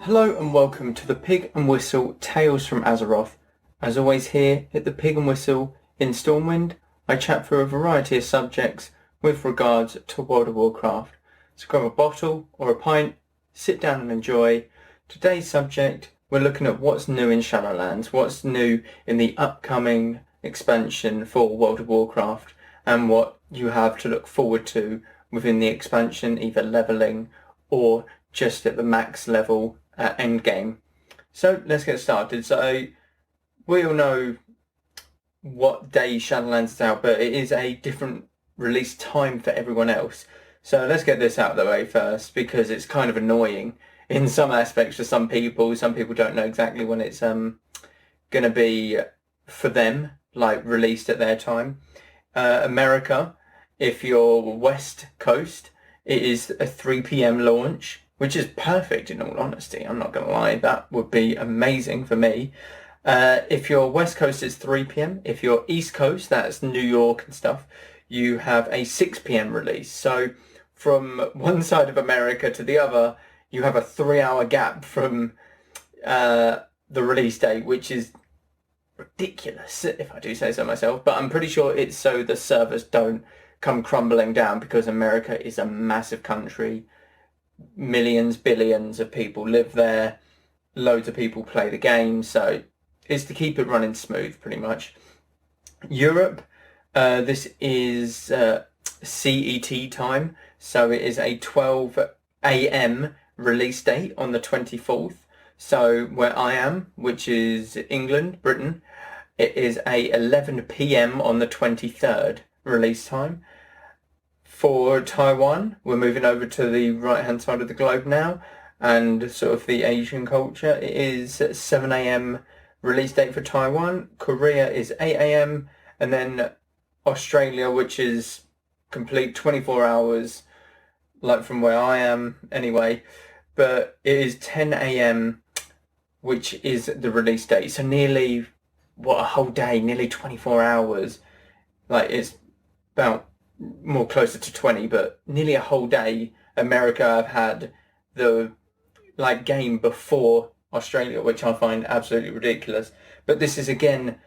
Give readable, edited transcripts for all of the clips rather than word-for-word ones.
Hello and welcome to the Pig and Whistle Tales from Azeroth. As always here at the Pig and Whistle in Stormwind, I chat through a variety of subjects with regards to World of Warcraft. So grab a bottle or a pint, sit down and enjoy. Today's subject, we're looking at what's new in Shadowlands, what's new in the upcoming expansion for World of Warcraft, and what you have to look forward to within the expansion, either leveling or just at the max level end game. So let's get started. So we all know what day Shadowlands is out, but it is a different release time for everyone else. So let's get this out of the way first, because it's kind of annoying in some aspects for some people. Some people don't know exactly when it's going to be for them, like released at their time. America, if you're West Coast, it is a 3 p.m. launch, which is perfect in all honesty. I'm not going to lie, that would be amazing for me. If you're West Coast, it's 3 p.m. If you're East Coast, that's New York and stuff, you have a 6 p.m. release. So from one side of America to the other, you have a 3-hour gap from the release date, which is ridiculous, if I do say so myself. But I'm pretty sure it's so the servers don't come crumbling down, because America is a massive country. Millions, billions of people live there. Loads of people play the game, so it's to keep it running smooth, pretty much. Europe, this is CET time, so it is a 12 a.m. release date on the 24th. So where I am, which is England, Britain, it is a 11 p.m. on the 23rd release time. For Taiwan, we're moving over to the right-hand side of the globe now, and sort of the Asian culture. It is 7 a.m. release date for Taiwan. Korea is 8 a.m. and then Australia, which is complete 24 hours, like from where I am anyway, but it is 10 a.m. which is the release date. So nearly, a whole day, nearly 24 hours. Like, it's about more closer to 20, but nearly a whole day America have had the game before Australia, which I find absolutely ridiculous. But this is again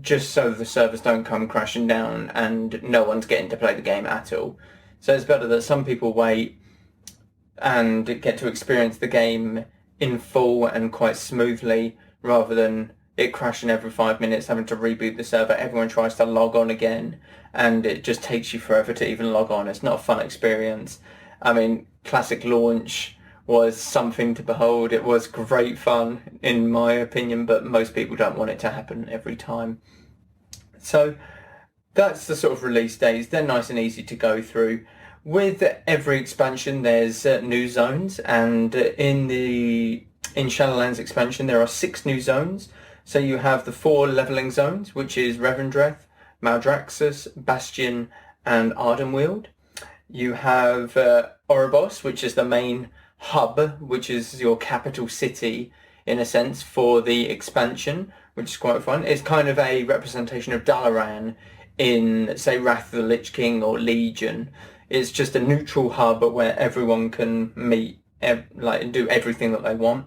just so the servers don't come crashing down and no one's getting to play the game at all. So it's better that some people wait and get to experience the game in full and quite smoothly, rather than it crashing every 5 minutes, having to reboot the server, everyone tries to log on again, and it just takes you forever to even log on. It's not a fun experience. I mean, classic launch was something to behold. It was great fun, in my opinion, but most people don't want it to happen every time. So that's the sort of release dates. They're nice and easy to go through. With every expansion, there's new zones, and in Shadowlands expansion, there are 6 new zones. So you have the 4 leveling zones, which is Revendreth, Maldraxxus, Bastion, and Ardenweald. You have Oribos, which is the main hub, which is your capital city, in a sense, for the expansion, which is quite fun. It's kind of a representation of Dalaran in, say, Wrath of the Lich King or Legion. It's just a neutral hub where everyone can meet, and do everything that they want.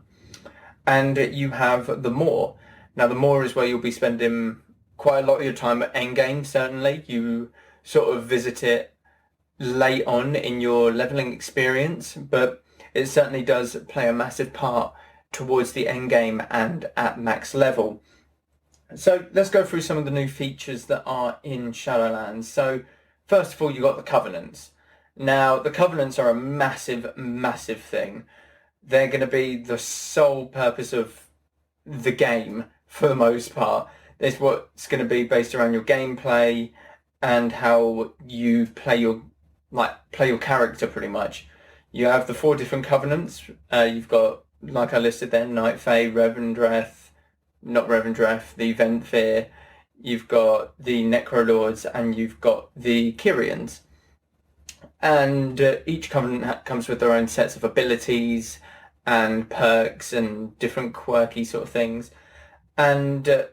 And you have the Moor. Now, the Moor is where you'll be spending quite a lot of your time at endgame, certainly. You sort of visit it late on in your leveling experience, but it certainly does play a massive part towards the endgame and at max level. So let's go through some of the new features that are in Shadowlands. So first of all, you got the Covenants. Now, the Covenants are a massive, massive thing. They're going to be the sole purpose of the game for the most part. It's what's going to be based around your gameplay and how you play your character, pretty much. You have the 4 different covenants. You've got, like I listed there, Night Fae, Revendreth, not Revendreth, the Ventfir. You've got the Necrolords, and you've got the Kyrians. And each covenant comes with their own sets of abilities and perks and different quirky sort of things. And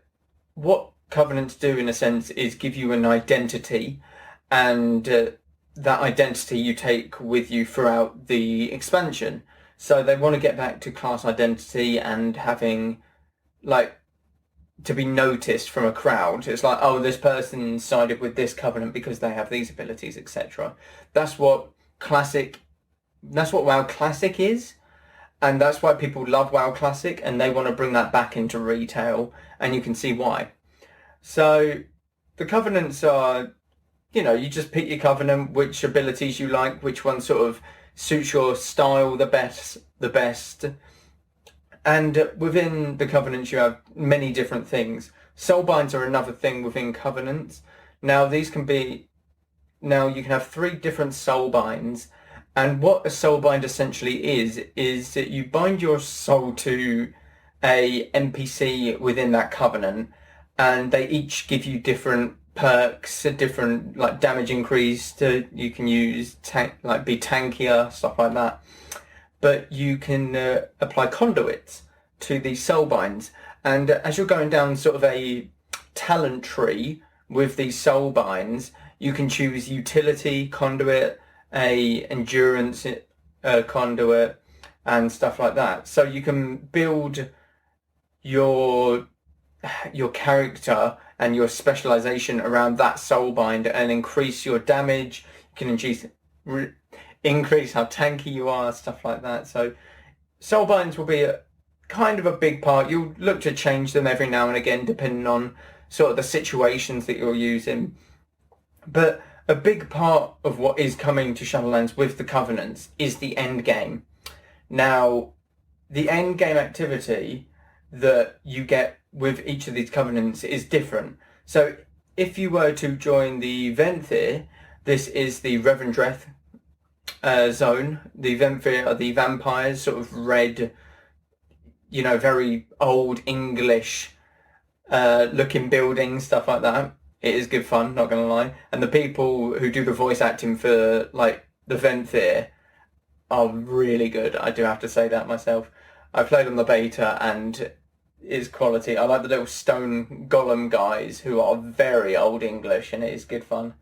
what covenants do, in a sense, is give you an identity, and that identity you take with you throughout the expansion. So they want to get back to class identity and having, like, to be noticed from a crowd. It's like, oh, this person sided with this covenant because they have these abilities, etc. That's what WoW Classic is. And that's why people love WoW Classic, and they want to bring that back into retail, and you can see why. So the covenants are, you just pick your covenant, which abilities you like, which one sort of suits your style the best. And within the covenants you have many different things. Soulbinds are another thing within covenants. Now you can have 3 different soulbinds. And what a soulbind essentially is that you bind your soul to a NPC within that covenant, and they each give you different perks, different like damage increase. You can use be tankier, stuff like that. But you can apply conduits to these soulbinds, and as you're going down sort of a talent tree with these soulbinds, you can choose utility conduit, a endurance conduit, and stuff like that. So you can build your character and your specialization around that soulbind and increase your damage. You can increase how tanky you are, stuff like that. So soulbinds will be kind of a big part. You'll look to change them every now and again depending on sort of the situations that you're using. But a big part of what is coming to Shadowlands with the Covenants is the end game. Now, the end game activity that you get with each of these Covenants is different. So if you were to join the Venthyr, this is the Revendreth zone. The Venthyr are the vampires, sort of red, very old English looking buildings, stuff like that. It is good fun, not gonna lie. And the people who do the voice acting for like the Venthyr are really good. I do have to say that myself. I played on the beta and it's quality. I like the little stone golem guys who are very old English, and it is good fun.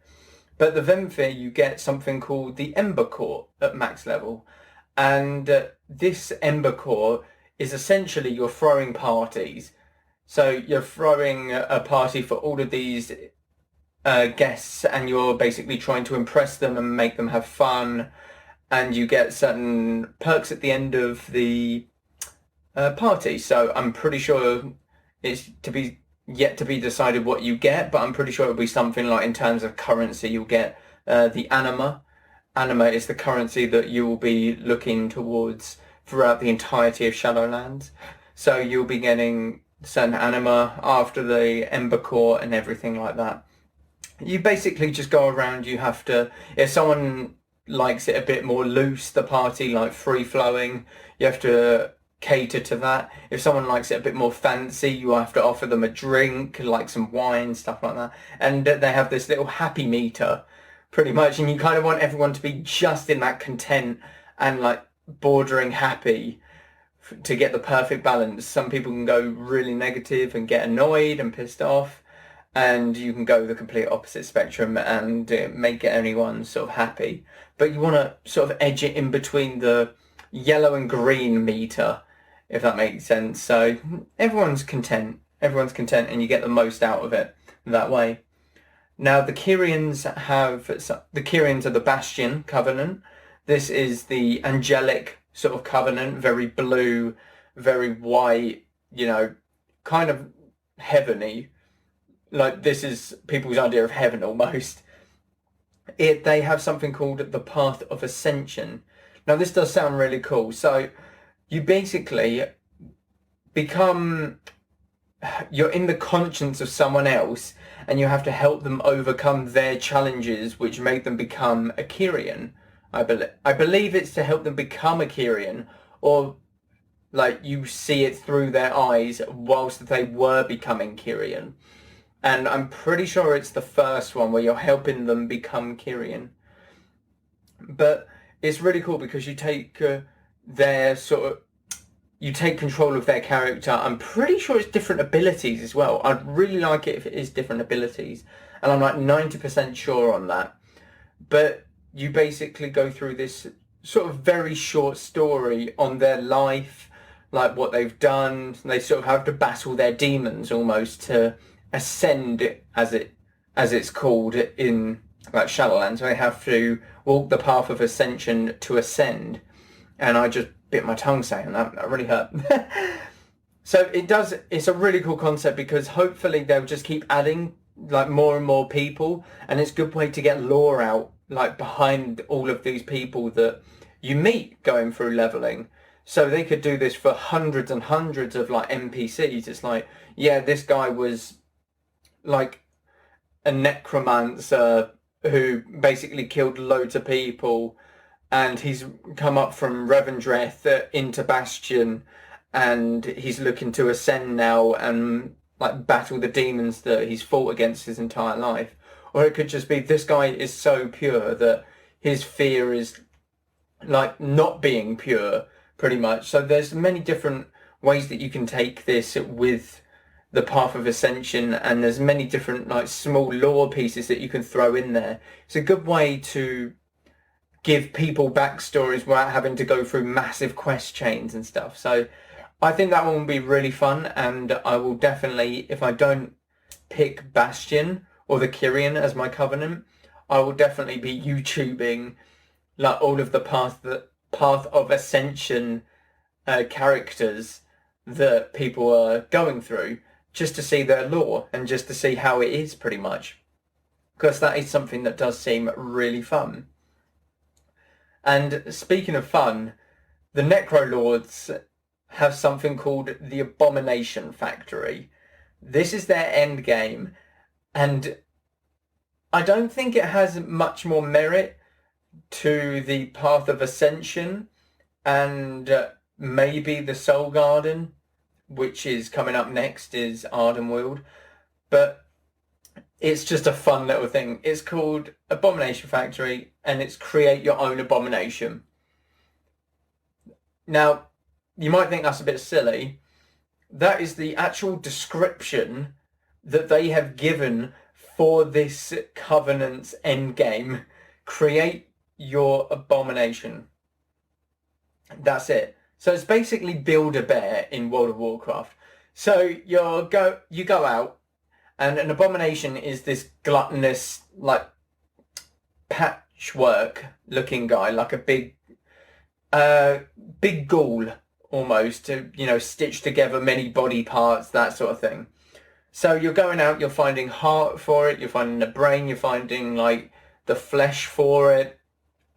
But the Venthyr, you get something called the Ember Court at max level. And this Ember Court is essentially you're throwing parties. So you're throwing a party for all of these guests, and you're basically trying to impress them and make them have fun. And you get certain perks at the end of the party. So I'm pretty sure it's yet to be decided what you get, but I'm pretty sure it'll be something like, in terms of currency, you'll get the anima. Anima is the currency that you will be looking towards throughout the entirety of Shadowlands. So you'll be getting certain anima after the Ember Court and everything like that. You basically just go around. You have to, if someone likes it a bit more loose, the party, like free flowing, you have to cater to that. If someone likes it a bit more fancy, you have to offer them a drink, like some wine, stuff like that. And they have this little happy meter, pretty much, and you kind of want everyone to be just in that content and like bordering happy to get the perfect balance. Some people can go really negative and get annoyed and pissed off, and you can go the complete opposite spectrum and make anyone sort of happy. But you want to sort of edge it in between the yellow and green meter, if that makes sense. So everyone's content, and you get the most out of it that way. Now the Kyrians are the Bastion Covenant. This is the angelic sort of covenant, very blue, very white, kind of heavenly. Like, this is people's idea of heaven almost. They have something called the Path of Ascension. Now this does sound really cool. So you basically you're in the conscience of someone else, and you have to help them overcome their challenges, which make them become a Kyrian. I believe it's to help them become a Kyrian, or like you see it through their eyes whilst they were becoming Kyrian. And I'm pretty sure it's the first one where you're helping them become Kyrian. But it's really cool because you take you take control of their character. I'm pretty sure it's different abilities as well. I'd really like it if it is different abilities, and I'm like 90% sure on that. But you basically go through this sort of very short story on their life, like what they've done. They sort of have to battle their demons almost to ascend, as it's called in like Shadowlands. They have to walk the path of ascension to ascend. And I just bit my tongue saying that. That really hurt. So it's a really cool concept because hopefully they'll just keep adding like more and more people, and it's a good way to get lore out like behind all of these people that you meet going through leveling. So they could do this for hundreds and hundreds of like NPCs. It's like, yeah, this guy was like a necromancer who basically killed loads of people, and he's come up from Revendreth into Bastion, and he's looking to ascend now and like battle the demons that he's fought against his entire life. Or it could just be this guy is so pure that his fear is like not being pure, pretty much. So there's many different ways that you can take this with the Path of Ascension, and there's many different like small lore pieces that you can throw in there. It's a good way to give people backstories without having to go through massive quest chains and stuff. So I think that one will be really fun, and I will definitely, if I don't pick Bastion or the Kyrian as my covenant, I will definitely be YouTubing like all of the Path of Ascension characters that people are going through, just to see their lore and just to see how it is, pretty much, because that is something that does seem really fun. And speaking of fun, the Necrolords have something called the Abomination Factory. This is their end game, and I don't think it has much more merit to the Path of Ascension and maybe the Soul Garden, which is coming up next, is Ardenweald, but it's just a fun little thing. It's called Abomination Factory, and it's create your own abomination. Now, you might think that's a bit silly. That is the actual description that they have given for this Covenant's endgame. Create your abomination. That's it. So it's basically Build-A-Bear in World of Warcraft. So you go out, and an abomination is this gluttonous, like, patchwork looking guy, like a big ghoul almost, to, you know, stitch together many body parts, that sort of thing. So you're going out, you're finding heart for it, you're finding the brain, you're finding like the flesh for it.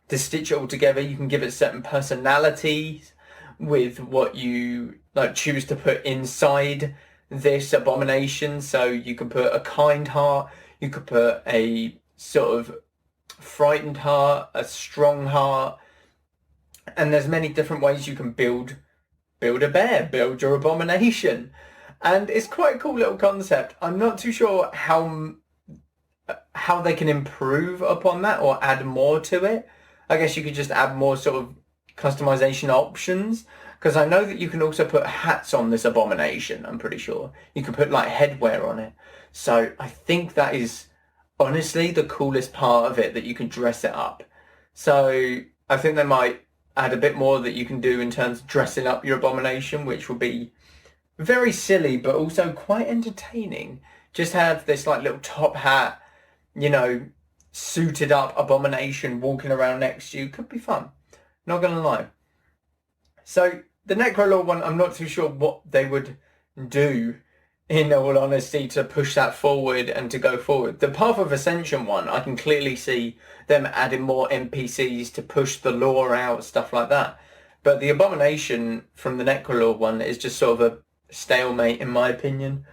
To stitch it all together, you can give it certain personalities with what you like choose to put inside this abomination. So you could put a kind heart, you could put a sort of frightened heart, a strong heart, and there's many different ways you can build a bear, build your abomination. And it's quite a cool little concept. I'm not too sure how they can improve upon that or add more to it. I guess you could just add more sort of customization options, because I know that you can also put hats on this abomination. I'm pretty sure you can put like headwear on it. So I think that is honestly the coolest part of it, that you can dress it up. So I think they might add a bit more that you can do in terms of dressing up your abomination, which will be very silly but also quite entertaining. Just have this like little top hat, you know, suited up abomination walking around next to you. Could be fun, not gonna lie. So the Necrolord one, I'm not too sure what they would do, in all honesty, to push that forward and to go forward. The Path of Ascension one, I can clearly see them adding more NPCs to push the lore out, stuff like that. But the Abomination from the Necrolord one is just sort of a stalemate, in my opinion.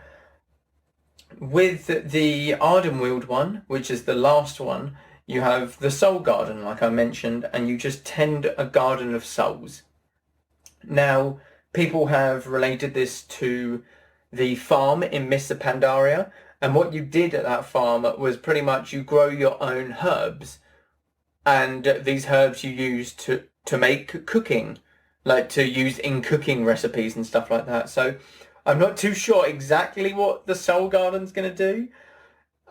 With the Ardenweald one, which is the last one, you have the Soul Garden, like I mentioned, and you just tend a garden of souls. Now, people have related this to the farm in Mists of Pandaria, and what you did at that farm was pretty much you grow your own herbs, and these herbs you use to make cooking, like to use in cooking recipes and stuff like that. So I'm not too sure exactly what the Soul Garden's going to do.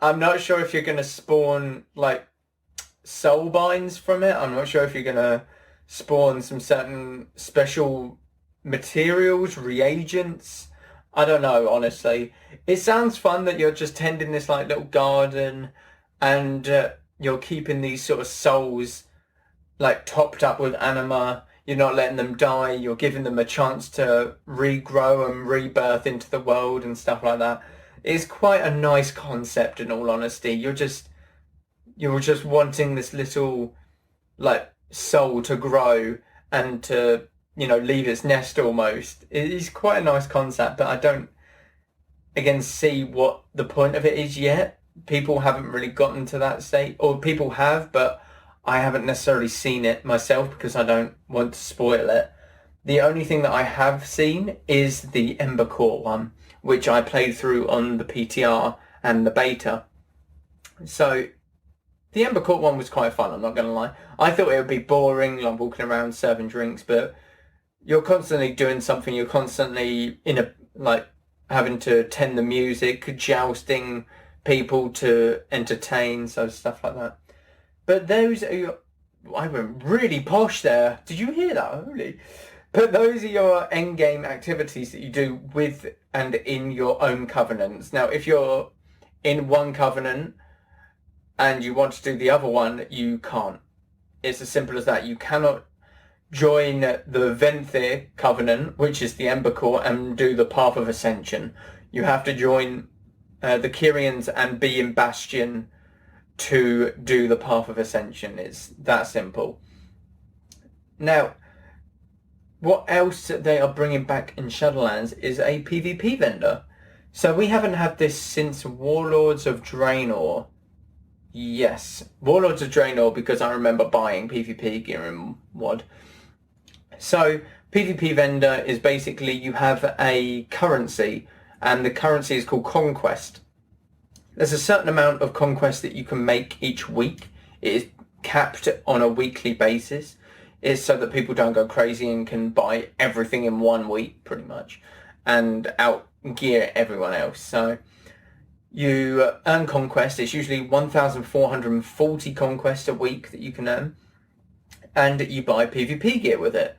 I'm not sure if you're going to spawn like soul binds from it. I'm not sure if you're going to spawn some certain special materials, reagents. I don't know, honestly. It sounds fun that you're just tending this like little garden and you're keeping these sort of souls like topped up with anima. You're not letting them die. You're giving them a chance to regrow and rebirth into the world and stuff like that. It's quite a nice concept, in all honesty. You're just wanting this little like soul to grow and to, you know, leave its nest almost. It is quite a nice concept, but I don't again see what the point of it is yet. People haven't really gotten to that state, or people have, but I haven't necessarily seen it myself because I don't want to spoil it. The only thing that I have seen is the Ember Court one, which I played through on the PTR and the beta. So the Ember Court one was quite fun, I'm not going to lie. I thought it would be boring, like walking around serving drinks, but you're constantly doing something. You're constantly in a, like, having to attend the music, jousting people to entertain, so stuff like that. But those are your... I went really posh there. Did you hear that? Holy. But those are your endgame activities that you do with and in your own covenants. Now, if you're in one covenant and you want to do the other one, you can't. It's as simple as that. You cannot join the Venthir covenant, which is the Ember Court, and do the Path of Ascension. You have to join the Kyrians and be in Bastion to do the Path of Ascension. It's that simple. Now, what else they are bringing back in Shadowlands is a PvP vendor. So we haven't had this since Warlords of Draenor. Yes, Warlords of Draenor, because I remember buying PvP gear in WoD. So PvP vendor is basically you have a currency, and the currency is called Conquest. There's a certain amount of conquest that you can make each week. It is capped on a weekly basis. It's so that people don't go crazy and can buy everything in 1 week, pretty much, and out-gear everyone else. So you earn conquest. It's usually 1,440 conquest a week that you can earn, and you buy PvP gear with it.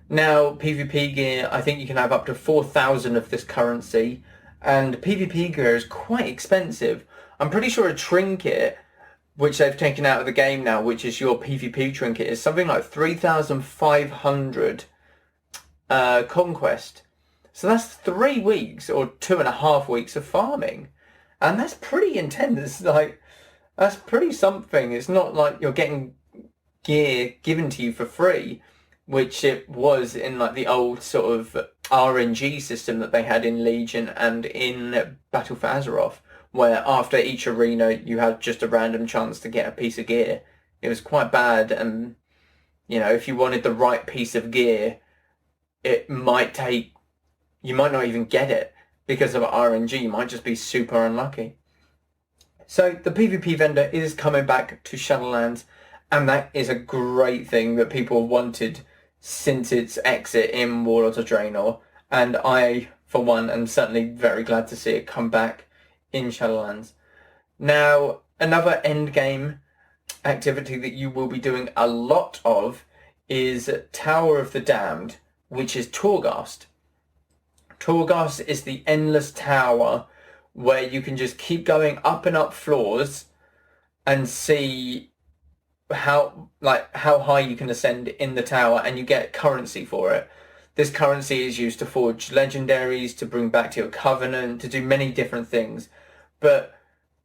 Now, PvP gear, I think you can have up to 4,000 of this currency, and PvP gear is quite expensive. I'm pretty sure a trinket, which they've taken out of the game now, which is your PvP trinket, is something like 3,500 conquest. So that's 3 weeks or 2.5 weeks of farming. And that's pretty intense. Like, that's pretty something. It's not like you're getting gear given to you for free, which it was in like the old sort of RNG system that they had in Legion and in Battle for Azeroth, where after each arena you had just a random chance to get a piece of gear. It was quite bad, and you know, if you wanted the right piece of gear, it might take, you might not even get it because of RNG. You might just be super unlucky. So the PvP vendor is coming back to Shadowlands, and that is a great thing that people wanted since its exit in Warlords of Draenor, and I, for one, am certainly very glad to see it come back in Shadowlands. Now, another endgame activity that you will be doing a lot of is Tower of the Damned, which is Torghast. Torghast is the endless tower where you can just keep going up and up floors and see how high you can ascend in the tower, and you get currency for it. This currency is used to forge legendaries, to bring back to your covenant, to do many different things. But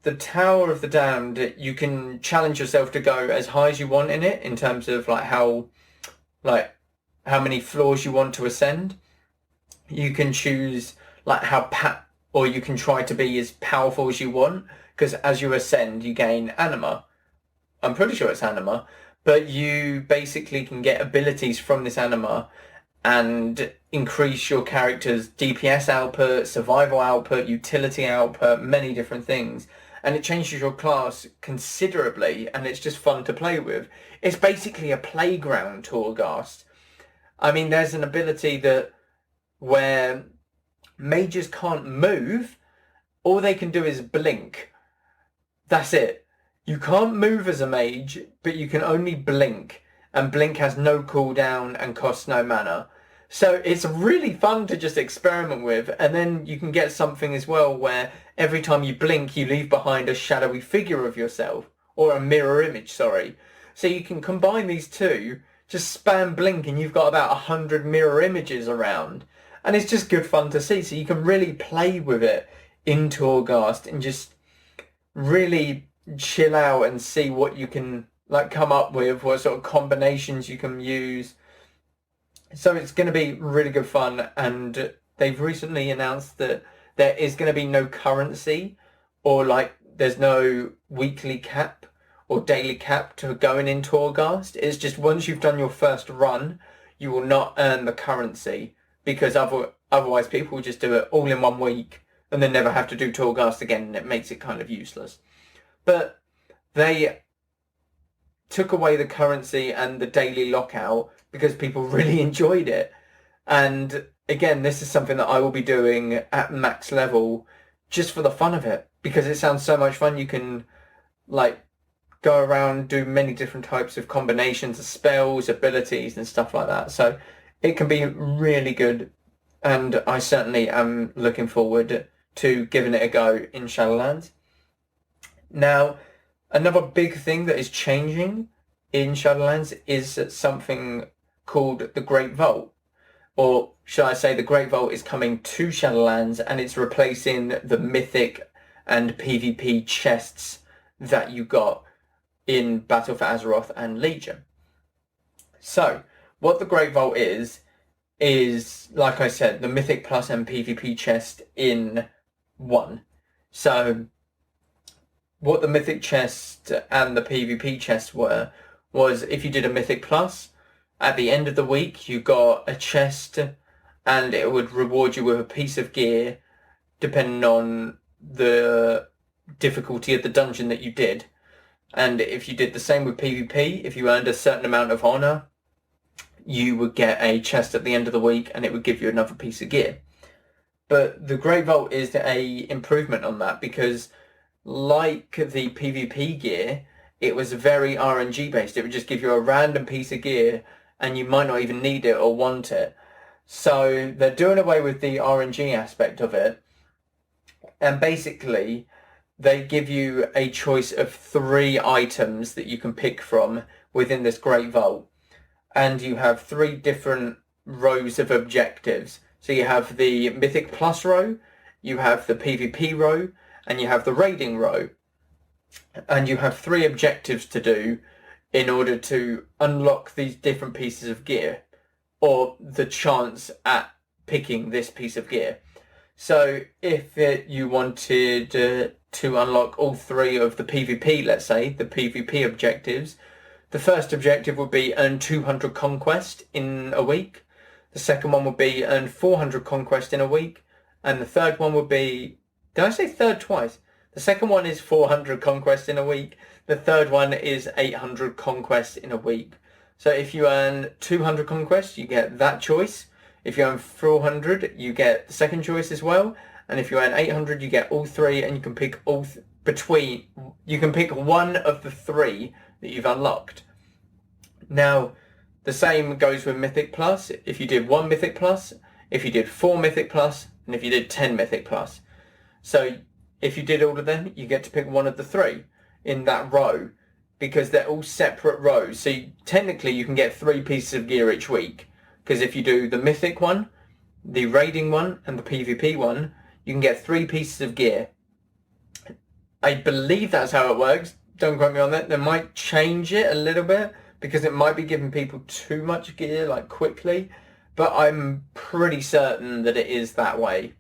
the Tower of the Damned, you can challenge yourself to go as high as you want in it, in terms of how many floors you want to ascend. You can choose or you can try to be as powerful as you want, because as you ascend you gain anima. I'm pretty sure it's anima, but you basically can get abilities from this anima and increase your character's DPS output, survival output, utility output, many different things. And it changes your class considerably, and it's just fun to play with. It's basically a playground, Torghast. I mean, there's an ability where mages can't move, all they can do is blink. That's it. You can't move as a mage, but you can only blink. and blink has no cooldown and costs no mana. So it's really fun to just experiment with, and then you can get something as well where every time you blink you leave behind a shadowy figure of yourself, or a mirror image, sorry. So you can combine these two, just spam blink and you've got about 100 mirror images around. And it's just good fun to see. So you can really play with it in Torghast and just really chill out and see what you can like come up with, what sort of combinations you can use. So it's going to be really good fun, and they've recently announced that there is going to be no currency, or like there's no weekly cap or daily cap to going in Torghast. It's just once you've done your first run, you will not earn the currency, because otherwise people will just do it all in 1 week and then never have to do Torghast again, and it makes it kind of useless. But they took away the currency and the daily lockout because people really enjoyed it. And again, this is something that I will be doing at max level just for the fun of it, because it sounds so much fun. You can like go around, do many different types of combinations of spells, abilities and stuff like that. So it can be really good, and I certainly am looking forward to giving it a go in Shadowlands. Now, another big thing that is changing in Shadowlands is something called the Great Vault. Or should I say the Great Vault is coming to Shadowlands, and it's replacing the Mythic and PvP chests that you got in Battle for Azeroth and Legion. So, what the Great Vault is, like I said, the Mythic Plus and PvP chest in one. So, what the Mythic chest and the PvP chest were, was if you did a Mythic Plus, at the end of the week you got a chest, and it would reward you with a piece of gear depending on the difficulty of the dungeon that you did. And if you did the same with PvP, if you earned a certain amount of honor, you would get a chest at the end of the week and it would give you another piece of gear. But the Great Vault is a improvement on that, because like the PvP gear, it was very RNG based. It would just give you a random piece of gear and you might not even need it or want it. So they're doing away with the RNG aspect of it, and basically they give you a choice of 3 items that you can pick from within this Great Vault, and you have 3 different rows of objectives. So you have the Mythic Plus row, you have the PvP row, and you have the raiding row. And you have 3 objectives to do in order to unlock these different pieces of gear, or the chance at picking this piece of gear. So if you wanted to unlock all 3 of the PvP, let's say, the PvP objectives, the first objective would be earn 200 conquest in a week. The second one would be earn 400 conquest in a week. And the third one would be, did I say third twice? The second one is 400 conquest in a week. The third one is 800 conquest in a week. So if you earn 200 conquest, you get that choice. If you earn 400, you get the second choice as well. And if you earn 800, you get all 3, and you can pick you can pick one of the 3 that you've unlocked. Now, the same goes with Mythic Plus. If you did 1 Mythic Plus, if you did 4 Mythic Plus, and if you did 10 Mythic Plus. So if you did all of them, you get to pick one of the 3 in that row, because they're all separate rows. So technically you can get 3 pieces of gear each week, because if you do the Mythic one, the raiding one, and the PvP one, you can get 3 pieces of gear. I believe that's how it works. Don't quote me on that. They might change it a little bit, because it might be giving people too much gear like quickly, but I'm pretty certain that it is that way.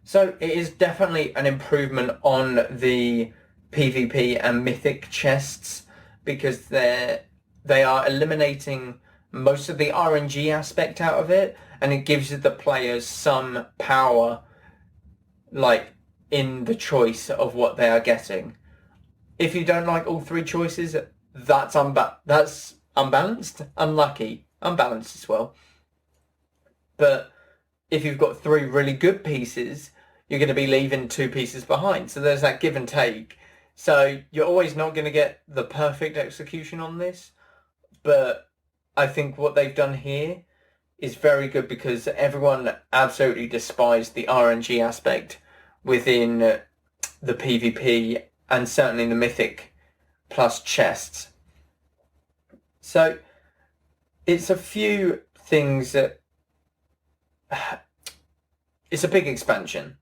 So it is definitely an improvement on the PvP and Mythic chests, because they are eliminating most of the RNG aspect out of it, and it gives the players some power, like, in the choice of what they are getting. If you don't like all 3 choices, that's unbalanced, unlucky, unbalanced as well. But if you've got 3 really good pieces, you're going to be leaving 2 pieces behind. So there's that give and take. So you're always not going to get the perfect execution on this, but I think what they've done here is very good because everyone absolutely despised the RNG aspect within the PvP and certainly the Mythic plus chests. So it's a few things that... It's a big expansion.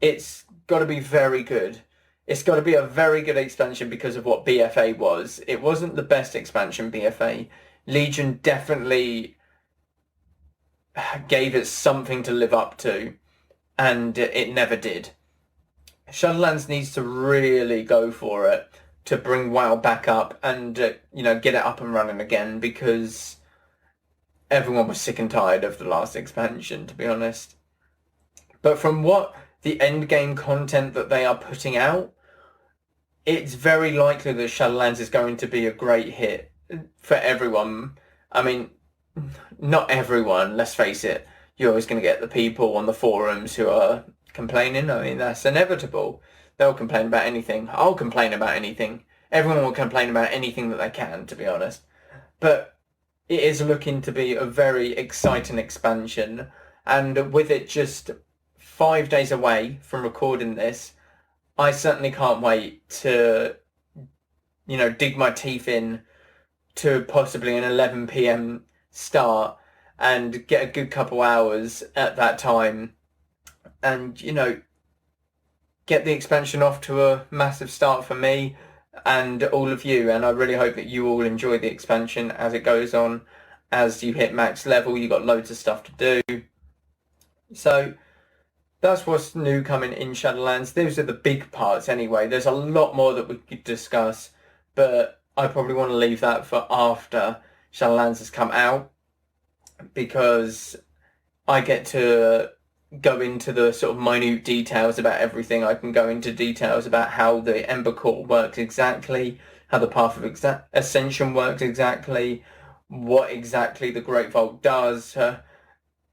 It's got to be very good. It's got to be a very good expansion because of what BFA was. It wasn't the best expansion, BFA. Legion definitely gave it something to live up to, and it never did. Shadowlands needs to really go for it to bring WoW back up and, get it up and running again, because everyone was sick and tired of the last expansion, to be honest. But from what the end game content that they are putting out, it's very likely that Shadowlands is going to be a great hit for everyone. I mean, not everyone, let's face it. You're always going to get the people on the forums who are complaining. I mean, that's inevitable. They'll complain about anything. I'll complain about anything. Everyone will complain about anything that they can, to be honest. But it is looking to be a very exciting expansion. And with it just 5 days away from recording this, I certainly can't wait to, dig my teeth in to possibly an 11 p.m. start and get a good couple hours at that time and, get the expansion off to a massive start for me and all of you. And I really hope that you all enjoy the expansion as it goes on. As you hit max level, you got loads of stuff to do. So that's what's new coming in Shadowlands. Those are the big parts anyway. There's a lot more that we could discuss, but I probably want to leave that for after Shadowlands has come out, because I get to go into the sort of minute details about everything. I can go into details about how the Ember Core works exactly, how the Path of Ascension works exactly, what exactly the Great Vault does.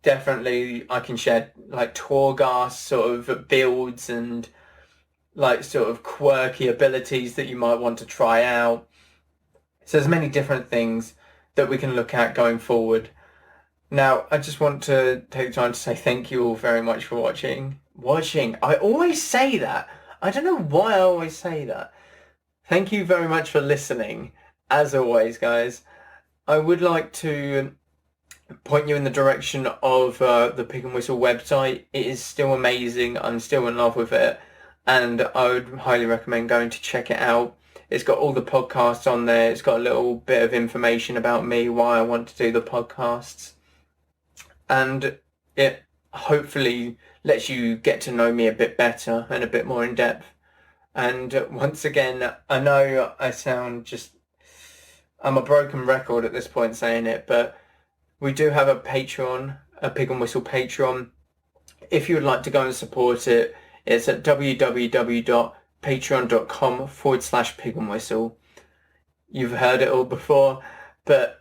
Definitely I can share like Torghast sort of builds and like sort of quirky abilities that you might want to try out. So there's many different things that we can look at going forward. Now, I just want to take the time to say thank you all very much for watching. I always say that. I don't know why I always say that. Thank you very much for listening. As always, guys, I would like to point you in the direction of the Pig and Whistle website. It is still amazing. I'm still in love with it, and I would highly recommend going to check it out. It's got all the podcasts on there. It's got a little bit of information about me, why I want to do the podcasts, and it hopefully lets you get to know me a bit better and a bit more in depth. And once again, I know I sound I'm a broken record at this point saying it, but we do have a Patreon, a Pig and Whistle Patreon. If you would like to go and support it, it's at www.patreon.com/Pig and Whistle. You've heard it all before, but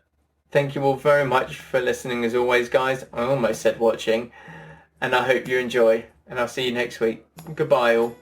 thank you all very much for listening as always, guys. I almost said watching, and I hope you enjoy, and I'll see you next week. Goodbye all.